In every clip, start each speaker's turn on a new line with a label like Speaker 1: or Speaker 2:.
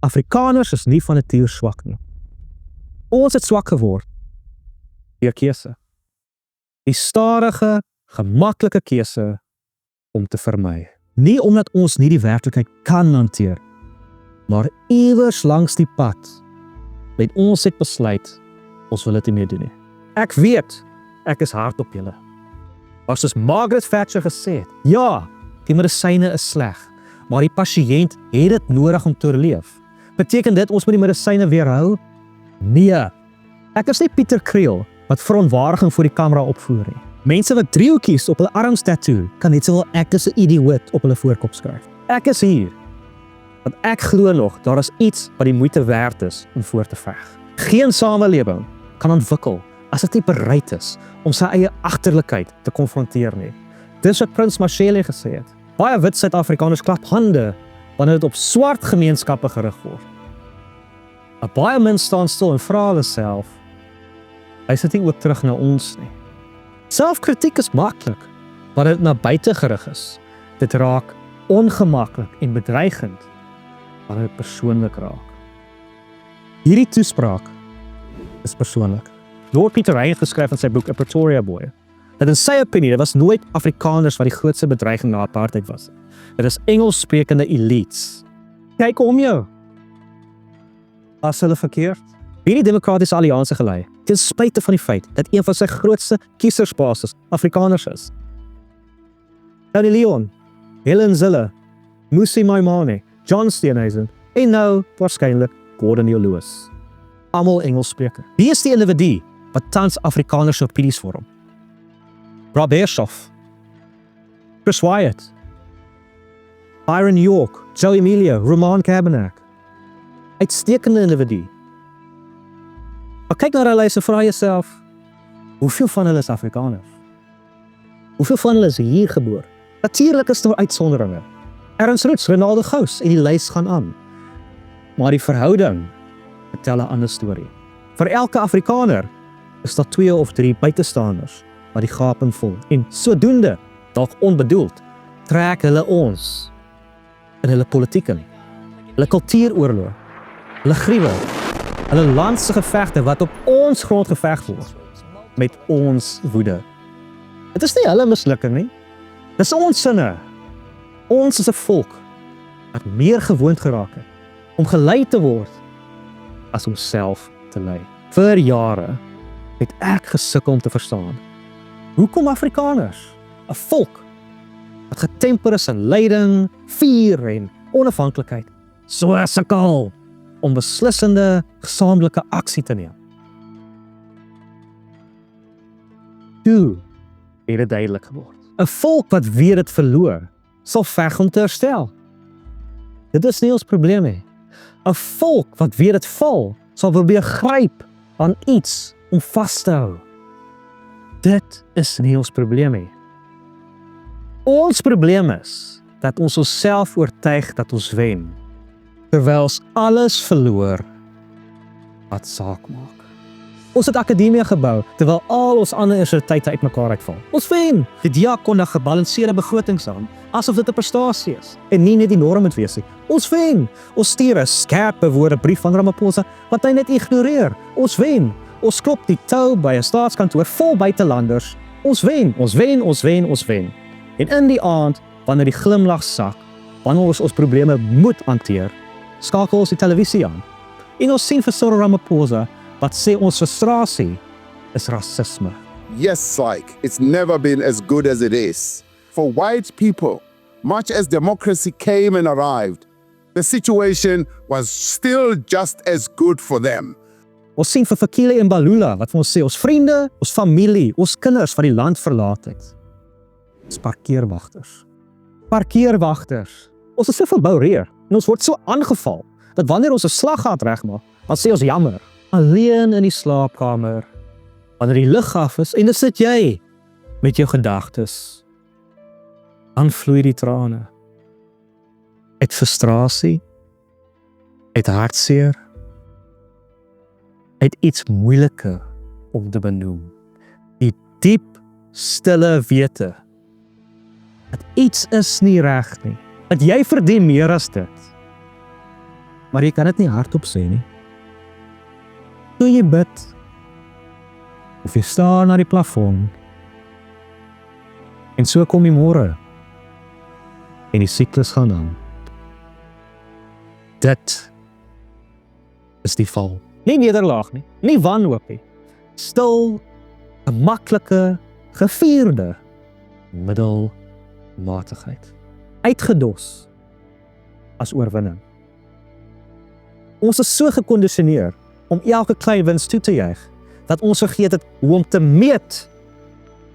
Speaker 1: Afrikaners is nie van nature swak nie. Ons het swak geword deur keuse. Die stadige, gemaklike keuse om te vermy. Nie omdat ons nie die werklikheid kan hanteer, maar iewers langs die pad het ons het besluit, ons wil dit nie meer doen nie. Ek weet, ek is hard op julle. Maar soos Margaret Thatcher gesê het, ja, die medisyne is sleg, maar die pasiënt het dit nodig om te oorleef. Beteken dit ons moet die medisyne weerhou? Nee. Ek is nie Pieter Kriel wat verontwaardiging voor die kamera opvoer nie. Mense wat driehoekies op hulle arms tattoo, kan net sowel ek as 'n idioot op hulle voorkop skryf. Ek is hier, want ek glo nog, daar is iets wat die moeite werd is om voor te veg. Geen samelewing kan ontwikkel as dit nie bereid is om sy eie agterlikheid te konfronteer nie. Dis wat Prins Mashele gesê het. Baie wit Suid-Afrikaners klap hande wanneer dit op swart gemeenskappe gerig word. Maar baie mense staan stil en vra hulle self, hy sit nie ook terug na ons nie. Selfkritiek is maklik, wanneer dit na buite gerig is. Dit raak ongemaklik en bedreigend, wanneer dit persoonlik raak. Hierdie toespraak is persoonlik. Lord Peter Ryan geskryf in sy boek A Pretoria Boy, dat in sy opinie, dit was nooit Afrikaners wat die grootste bedreiging na apartheid was. Dit is Engelssprekende elites. Kyk om jou. Was hulle verkeerd? Hierdie demokratiese alliansie gelei, ten spyte van die feit dat een van sy grootste kiesersbasis Afrikaners is. Tony Leon, Helen Zille, Mmusi Maimane, John Steenhuisen en nou waarskynlik Gordon Neil Lewis. Almal Engelssprekend. Wie is die individu wat tans Afrikaners opinies vorm? Rob Hershoff, Chris Wyatt, Byron York, Joe Emilio, Roman Cabernac. Uitstekende individu. Maar kyk na hulle en vra jouself, hoeveel van hulle is Afrikaners? Hoeveel van hulle is hier gebore? Natuurlik is daar uitsonderinge. Ernst Roets, Ronaldo Gous en die lys gaan aan. Maar die verhouding vertel 'n ander storie. Vir elke Afrikaner is daar 2 of 3 buitestanders wat die gaping vul. En sodoende, dalk onbedoeld, trek hulle ons in hulle politiek in, hulle kultuuroorlog, hulle gruwel, hulle landse gevegte wat op ons grond geveg word, met ons woede. Dit is nie hulle mislukking nie, dit is ons sinne. Ons is 'n volk wat meer gewoond geraak het om gelei te word as om self te lei. Vir jare het ek gesukkel om te verstaan, hoekom Afrikaners, 'n volk wat getemper is in lyding, vuur en onafhanklikheid, so sukkel om beslissende gesamentlike aksie te neem. Toe het dit duidelik geword. 'n Volk wat weer dit verloor, sal veg om te herstel. Dit is nie ons probleem nie. 'n Volk wat weer dit val, sal probeer gryp aan iets om vas te hou. Dit is nie ons probleem nie. Ons probleem is dat ons onsself oortuig dat ons wen, terwyl ons alles verloor wat saak maak. Ons het akademie gebou, terwyl al ons ander universiteite uitmekaar uitval. Ons wen! Die DIA kondig gebalanseerde begrotings aan, asof dit 'n prestasie is, en nie net die norm moet wees nie. Ons wen! Ons stuur 'n skerpe woorde brief van Ramaphosa, wat hy net ignoreer. Ons wen! Ons klop die tou by 'n staatskantoor vol buitelanders. Ons wen! Ons wen! Ons wen! Ons wen! En in die aand, wanneer die glimlag sak, wanneer ons probleme moet hanteer, skakel ons die televisie aan. En ons sien vir Cyril Ramaphosa wat sê ons frustrasie is rasisme.
Speaker 2: Yes, like, it's never been as good as it is. For white people, much as democracy came and arrived, the situation was still just as good for them.
Speaker 1: Ons sien vir Fikile en Balula wat vir ons sê, ons vriende, ons familie, ons kinders wat die land verlaat het. Ons parkeerwagters. Parkeerwagters. Ons is so verboureer en ons word so aangeval, dat wanneer ons 'n slaggat regmaak, dan sê ons jammer. Alleen in die slaapkamer, wanneer die lig af is, en dan sit jy met jou gedagtes. Dan vloei die trane. Uit frustrasie, uit hartseer, uit iets moeilike om te benoem. Die diep, stille wete, dat iets is nie reg nie, dat jy verdien meer as dit. maar jy kan dit nie hardop sê nie. Toe jy bid, of jy staar na die plafon, en so kom die môre, en die siklus gaan aan. Dit is die val. Nie nederlaag nie, nie wanhoop nie. Stil, gemaklike, gevierde middelmatigheid. Uitgedos as oorwinning. Ons is so gekondisioneer om elke klein wins toe te juig, dat ons vergeet het hoe om te meet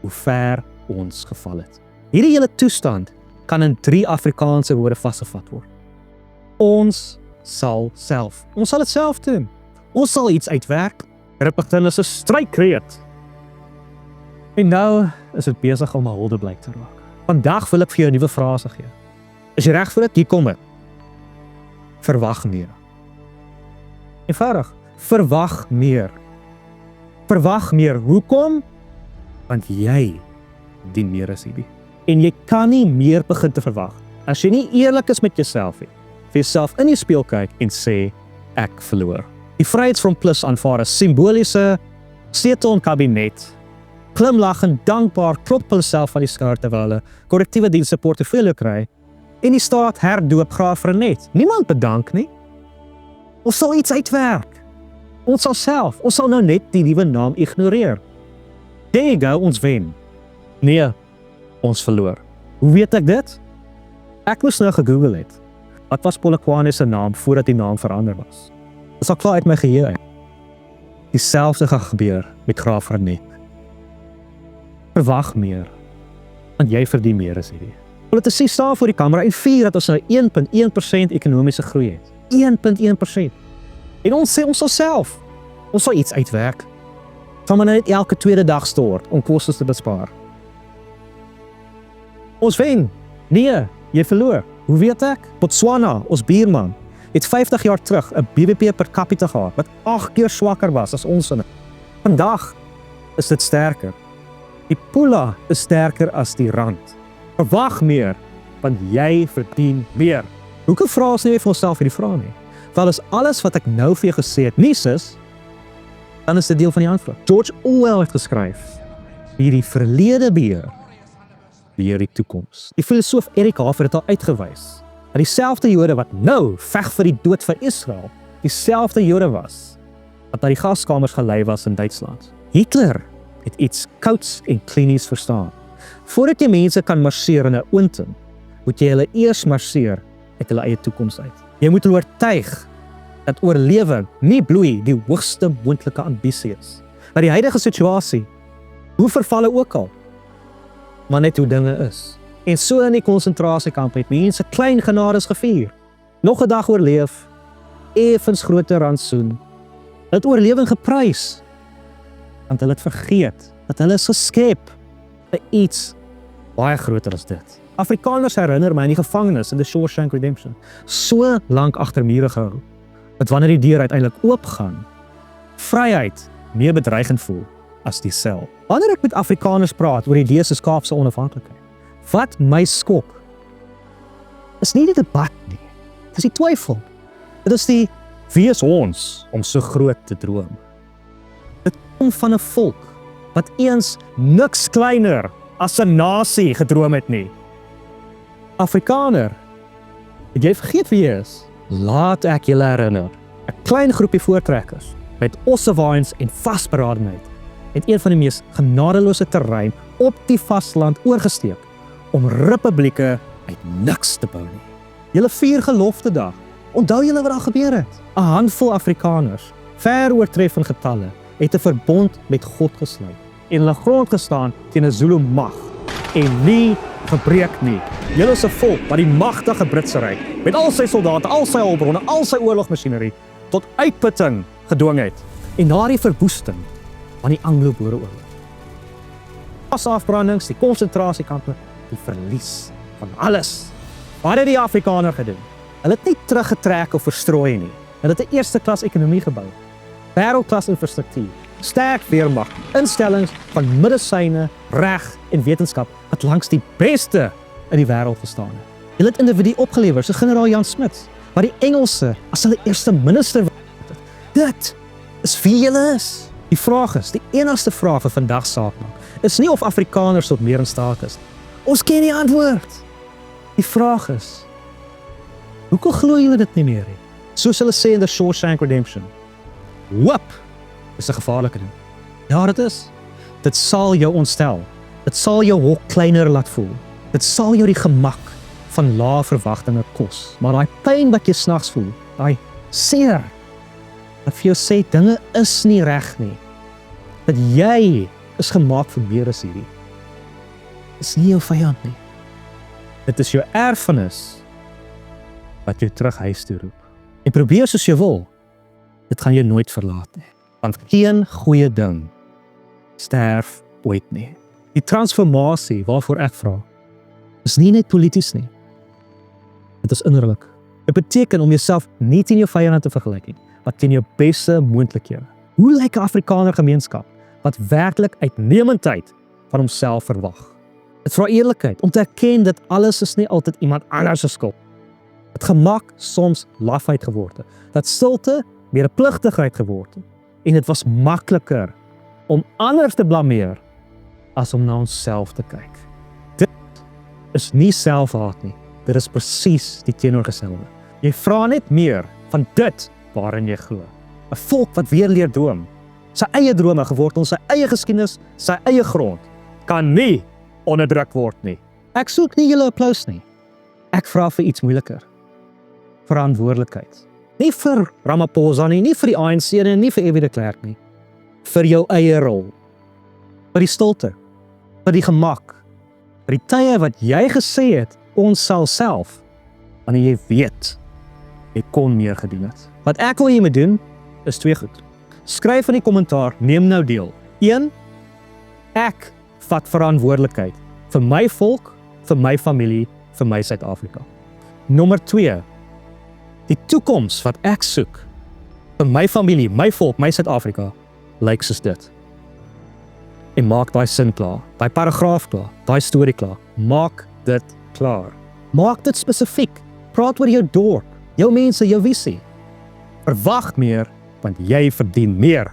Speaker 1: hoe ver ons geval het. Hierdie hele toestand kan in 3 Afrikaanse woorde vasgevat word. Ons sal dit self doen. Ons sal iets uitwerk. Ripperton is 'n strykreet. En nou is dit besig om 'n holdeblyk te raak. Vandag wil ek vir jou 'n nuwe frase gee. Is jy reg vir dit? Hier kom dit. Verwag meer. Eenvoudig, verwag meer. Verwag meer. Hoekom? Want jy dien meer as hierdie. En jy kan nie meer begin te verwag as jy nie eerlik is met jouself nie. Vir jouself in die spieël kyk en sê, ek verloor. Die Vryheidsfront Plus aanvaar 'n simboliese sleutel in kabinet. Glimlag en dankbaar klop hulle self van die skouer terwyl hulle korrektiewe dienste portefeulje kry en die staat herdoop Graaf-Reinet. Niemand bedank nie. Ons sal iets uitwerk. Ons sal nou net die nuwe naam ignoreer. There you go, ons wen. Nee, ons verloor. Hoe weet ek dit? Ek moes nou gegoogel het. Wat was Polokwane se naam voordat die naam verander was? Dit is al klaar uit my geheue uit. Dieselfde gaan gebeur met Graaf-Reinet. Verwag meer, want jy verdien meer as hierdie. Politici staan voor die kamera en vier dat ons nou 1.1% ekonomiese groei het. 1.1%. En ons sê ons sal iets uitwerk. Van maar net elke tweede dag stort om kostes te bespaar. Ons wen. Nee, jy verloor. Hoe weet ek? Botswana, ons buurman, het 50 jaar terug 'n BBP per capita gehad wat 8 keer swakker was as ons. Vandag is dit sterker. Die pula is sterker as die rand. Verwag meer, want jy verdien meer. Hoekom vra ons nie vir onsself hierdie vraag nie? Wel as alles wat ek nou vir jou gesê het nuus is, dan is dit deel van die antwoord. George Orwell het geskryf, wie die verlede beheer die toekoms. Die filosoof Eric Hoffer het al uitgewys, dat dieselfde Jode wat nou veg vir die dood vir Israel, dieselfde Jode was, wat na die gaskamers gelei was in Duitsland. Hitler het iets kouds en klinies verstaan. Voordat jy mense kan marseer in 'n oonting, moet jy hulle eers marseer uit hulle eie toekoms uit. Jy moet hulle oortuig dat oorlewing nie bloei die hoogste moontlike ambisie is. Maar die huidige situasie, hoe vervalle ook al, maar net hoe dinge is. En so in die konsentrasiekamp het mense klein genades gevier. Nog 'n dag oorleef, effens groter rantsoen. Hulle het oorlewing geprys, want hulle het vergeet dat hulle is geskep vir iets baie groter as dit. Afrikaners herinner my in die gevangenis in The Shawshank Redemption, so lank agter mure gehou, dat wanneer die deur uiteindelik oopgaan, vryheid meer bedreigend voel as die sel. Wanneer ek met Afrikaners praat oor die idee se Kaapse onafhanklikheid, wat my skok, is nie die debat nie, dit is die twyfel. Dit is die, wie is ons om so groot te droom? Dit kom van 'n volk wat eens niks kleiner as 'n nasie gedroom het nie. Afrikaner, het jy vergeet wie jy is? Laat ek julle herinner. 'n Klein groepie voortrekkers met ossewaans en vasberadenheid het een van die mees genadeloose terrein op die vasteland oorgesteek om republieke uit niks te bou nie. Julle vier gelofte dag. Onthou julle wat daar gebeur het? 'n Handvol Afrikaners, ver oortreffend getalle, het 'n verbond met God gesluit en hulle grond gestaan teen 'n Zulu mag en nie gebreek nie. Julle is 'n volk wat die magtige Britse ryk met al sy soldate, al sy hulpbronne, al sy oorlogmasjinerie tot uitputting gedwing het. En na die verwoesting van die Anglo-Boereoorlog, masafbrandings, die konsentrasiekampe, die verlies van alles. Wat het die Afrikaner gedoen? Hulle het nie teruggetrek of verstrooi nie. Hulle het 'n eerste klas ekonomie gebou, wêreldklas infrastruktuur, sterk weermag, instellings van medisyne, reg en wetenskap wat langs die beste in die wêreld gestaan het. Hulle het individue opgelewer, so generaal Jan Smuts, wat die Engelse as hulle eerste minister het. Dit is wie julle is. Die vraag is, die enigste vraag vir vandag saak maak, is nie of Afrikaners tot meer in staat is. Ons ken die antwoord. Die vraag is, hoekom glo julle dit nie meer nie? Soos hulle sê in The Shawshank Redemption. Whoop, is 'n gevaarlike ding. Ja, dit is. Dit sal jou ontstel. Dit sal jou hok kleiner laat voel. Dit sal jou die gemak van lae verwagtinge kos. Maar daai pyn wat jy snags voel, daai seer, wat vir jou sê dinge is nie reg nie. Dat jy is gemaak vir meer as hierdie. Is nie jou vyand nie. Dit is jou erfenis wat jou terug huis toe roep. En probeer soos jy wil, dit gaan jou nooit verlaat nie. Want geen goeie ding sterf ooit nie. Die transformasie waarvoor ek vra, is nie net polities nie. Dit is innerlik. Dit beteken om jouself nie teen jou vyand te vergelyk nie, maar teen jou beste moontlikhede. Hoe lyk 'n Afrikaner gemeenskap wat werklik uitnemendheid van homself verwag? Dit vra eerlikheid om te erken dat alles is nie altyd iemand anders se skuld. Het gemak soms lafheid geword het. Dat stilte meer 'n pligtigheid geword het. En dit was makliker om ander te blameer as om na onsself te kyk. Dit is nie selfhaat nie. Dit is presies die teenoorgestelde. Jy vra net meer van dit waarin jy glo. 'n Volk wat weer leer droom, sy eie drome gewortel, sy eie geskiedenis, sy eie grond, kan nie onderdruk word nie. Ek soek nie julle applous nie. Ek vra vir iets moeiliker. Verantwoordelikheid. Nie vir Ramaphosa nie vir die ANC nie vir F.W. de Klerk nie. Vir jou eie rol. Vir die stilte. Vir die gemak. Vir die tye wat jy gesê het, ons sal self, wanneer jy weet, jy kon meer gedoen het. Wat ek wil jy moet doen, is 2 goed. Skryf in die kommentaar, neem nou deel. 1. Ek vat verantwoordelikheid vir my volk, vir my familie, vir my Suid-Afrika. Nommer 2. Die toekoms wat ek soek, vir my familie, my volk, my Suid-Afrika, lyk soos dit. En maak daai sin klaar, daai paragraaf klaar, daai storie klaar. Maak dit klaar. Maak dit spesifiek. Praat oor jou dorp, jou mense, jou visie. Verwag meer, want jy verdien meer.